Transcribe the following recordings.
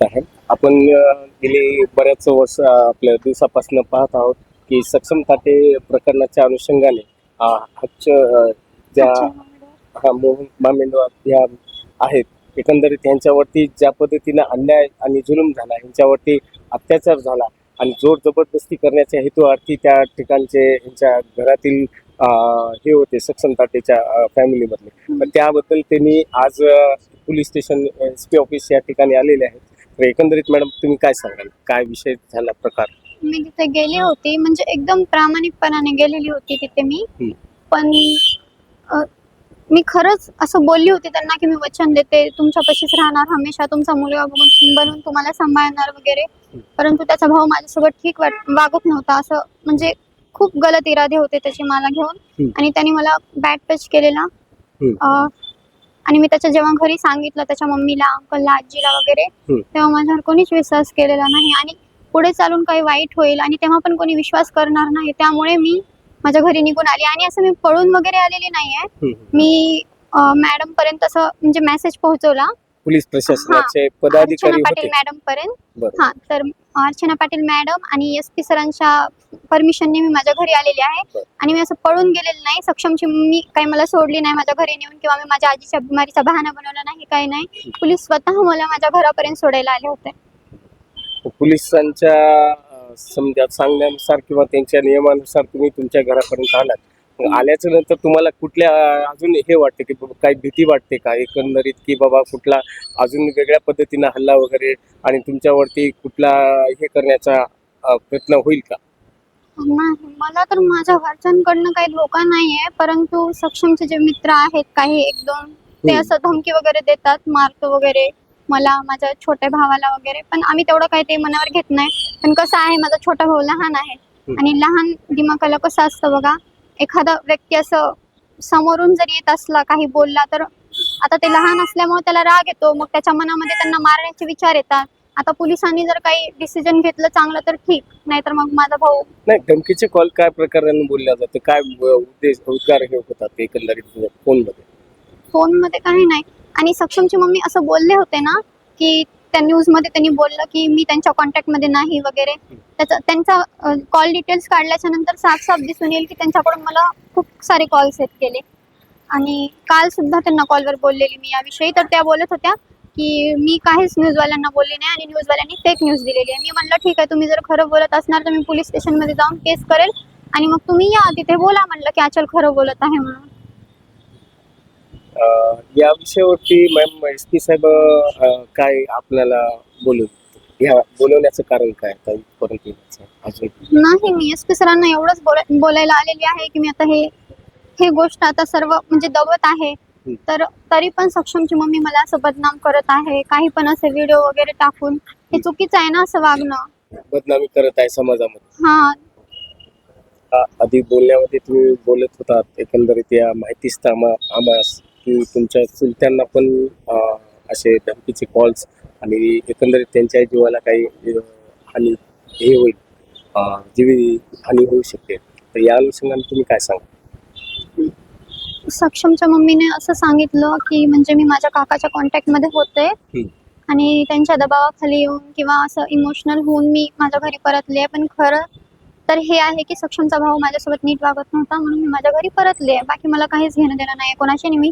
आहे. आपण गेली बऱ्याच वर्ष आपल्या दिवसापासून पाहत आहोत की सक्षम ताटे प्रकरणाच्या अनुषंगाने ज्या मोहन मामेंडवा या आहेत, एकंदरीत यांच्यावरती ज्या पद्धतीने अन्याय आणि जुलूम झाला, यांच्यावरती अत्याचार झाला आणि जोर जबरदस्ती करण्याच्या हेतुअर्थी त्या ठिकाणचे यांच्या घरातील हे होते सक्षम ताटेच्या फॅमिलीमधले, तर त्याबद्दल त्यांनी आज पोलीस स्टेशन SP ऑफिस या ठिकाणी आलेले आहेत. तर एकंदरीत मॅडम तुम्ही काय सांगाल, काय विषय झाला प्रकार? मी तिथे गेली होती, म्हणजे एकदम प्रामाणिकपणाने गेलेली होती तिथे मी. पण मी खरंच असं बोलली होती त्यांना की मी वचन देते तुमच्यापाशीच राहणार, हमेशा तुमचा मुलगा बनून तुम्हाला सांभाळणार वगैरे. परंतु त्याचा भाऊ माझ्यासोबत ठीक वागत नव्हता, असं म्हणजे खूप गलत इरादे होते त्याचे मला घेऊन. आणि त्यांनी मला बॅड टच केलेला. आणि मी त्याच्या जेव्हा घरी सांगितलं त्याच्या मम्मीला, अंकलला, आजीला वगैरे, तेव्हा माझ्यावर कोणीच विश्वास केलेला नाही. आणि पुढे चालून काही वाईट होईल आणि तेव्हा पण कोणी विश्वास करणार नाही, त्यामुळे मी माझ्या घरी निघून आली. आणि असं मी पळून वगैरे आलेली नाहीये. मी मॅडम पर्यंत असं म्हणजे मेसेज पोहोचवला पोलीस प्रशासनाचे पदाधिकारी अर्चना पाटील मॅडम पर्यंत. तर अर्चना पाटील मॅडम आणि SP सरांच्या परमिशनने मी माझ्या घरी आलेली आहे. आणि मी असं पळून गेलेली नाही. सक्षमची मम्मी काही मला सोडली नाही माझ्या घरी नेऊन, किंवा मी माझ्या आजीच्या बिमारीचा बहाणा बनवला नाही, काही नाही. पोलीस स्वतः मला माझ्या घरापर्यंत सोडायला आले होते. पोलिसांच्या समजा सांगण्यानुसार किंवा त्यांच्या नियमानुसार तुम्ही तुमच्या घरापर्यंत आलात. आल्याच्या नंतर तुम्हाला कुठल्या अजून हे वाटते की काही भीती वाटते का एकंदरीत, की बाबा कुठला अजून वेगळ्या पद्धतीनं हल्ला वगैरे आणि तुमच्यावरती कुठला हे करण्याचा प्रयत्न होईल का? नाही, मला तर माझ्या घरच्यांकडनं काही धोका नाहीये, परंतु सक्षमचे जे मित्र आहेत काही एक दोन, ते असं धमकी वगैरे देतात, मारतो वगैरे मला, माझ्या छोट्या भावाला वगैरे. पण आम्ही तेवढं काही ते मनावर घेत नाही. पण कसं आहे, माझा छोटा भाऊ लहान आहे आणि लहान दिमागाला कसं असतं बघा, एखादा व्यक्ती असं समोरून जर येत असला काही बोलला तर आता ते लहान असल्यामुळे त्याला राग येतो, मग त्याच्या मनामध्ये त्यांना मारण्याचे विचार येतात. आता पोलिसांनी जर काही डिसिजन घेतलं चांगलं तर ठीक, नाहीतर मग माझा भाऊ. नाही, धमकीचे कॉल काय प्रकाराने बोलल्या जाते, काय उद्गार हे होतात एकंदरीत फोनमध्ये काही नाही. आणि सक्षमची मम्मी असं बोलले होते ना की त्या न्यूजमध्ये त्यांनी बोललं की मी त्यांच्या कॉन्टॅक्टमध्ये नाही वगैरे. त्यांचा कॉल डिटेल्स काढल्याच्या नंतर साफ दिसून येईल की त्यांच्याकडून मला खूप सारे कॉल्स येत गेले. आणि काल सुद्धा त्यांना कॉलवर बोललेली मी याविषयी, तर त्या बोलत होत्या की मी काहीच न्यूजवाल्यांना बोलली नाही आणि न्यूजवाल्यांनी फेक न्यूज दिलेली आहे. मी म्हणलं ठीक आहे, तुम्ही जर खरं बोलत असणार तर मी पोलीस स्टेशनमध्ये जाऊन केस करेल आणि मग तुम्ही या तिथे बोला, म्हणलं की अचल खरं बोलत आहे म्हणून. या विषयावरती मॅम SP साहेब काय आपल्याला बोलवण्याचं कारण काय नाही, मी SP सरांना एवढंच बोलायला आलेली आहे की मी आता हे गोष्ट आता सर्व म्हणजे दबत आहे, तर तरी पण सक्षमची मम्मी मला असं बदनाम करत आहे, काही पण असे व्हिडिओ वगैरे टाकून. हे चुकीचं आहे ना असं वागणं, बदनामी करत आहे समाजामध्ये. आधी बोलण्यामध्ये तुम्ही बोलत होतात एकंदरीत या माहितीच आम्हास की तुमच्या चुलत्यांना पण असे धमकीचे कॉल्स आणि एकंदरीत त्यांच्या जीवाला काही हानी हे होईल, जीवी हानी होऊ शकते, तर या अनुषंगाने तुम्ही काय सांगा? सक्षमच्या मम्मीने असं सांगितलं की म्हणजे मी माझ्या काकाच्या कॉन्टॅक्टमध्ये होते आणि त्यांच्या दबावाखाली येऊन किंवा असं इमोशनल होऊन मी माझ्या घरी परतले. पण खरं तर हे आहे की सक्षमचा भाऊ माझ्यासोबत नीट वागत नव्हता म्हणून मी माझ्या घरी परतले. बाकी मला काहीच घेणं देणं नाही कोणाशी. मी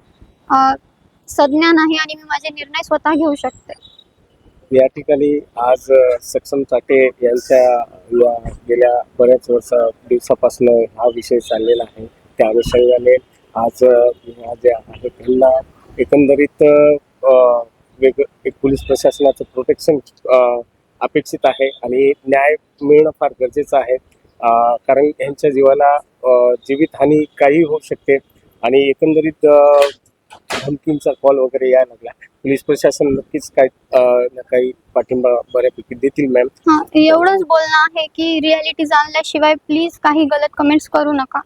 सज्ञान आहे आणि मी माझे निर्णय स्वतः घेऊ शकते. या ठिकाणी आज सक्षम ताटे यांच्या या गेल्या बऱ्याच दिवसापासून हा विषय चाललेला आहे. त्या अनुषंगाने आज जे आहेत त्यांना एकंदरीत एक पोलीस प्रशासनाचं प्रोटेक्शन अपेक्षित आहे आणि न्याय मिळणं फार गरजेचं आहे, कारण यांच्या जीवाला जीवितहानी काही होऊ शकते आणि एकंदरीत धमकींचा कॉल वगैरे यायला लागला. पोलीस प्रशासन नक्कीच काही पाठिंबा बऱ्यापैकी देतील मॅम. एवढंच बोलणं आहे की रियालिटी जाणल्याशिवाय प्लीज काही गलत कमेंट्स करू नका.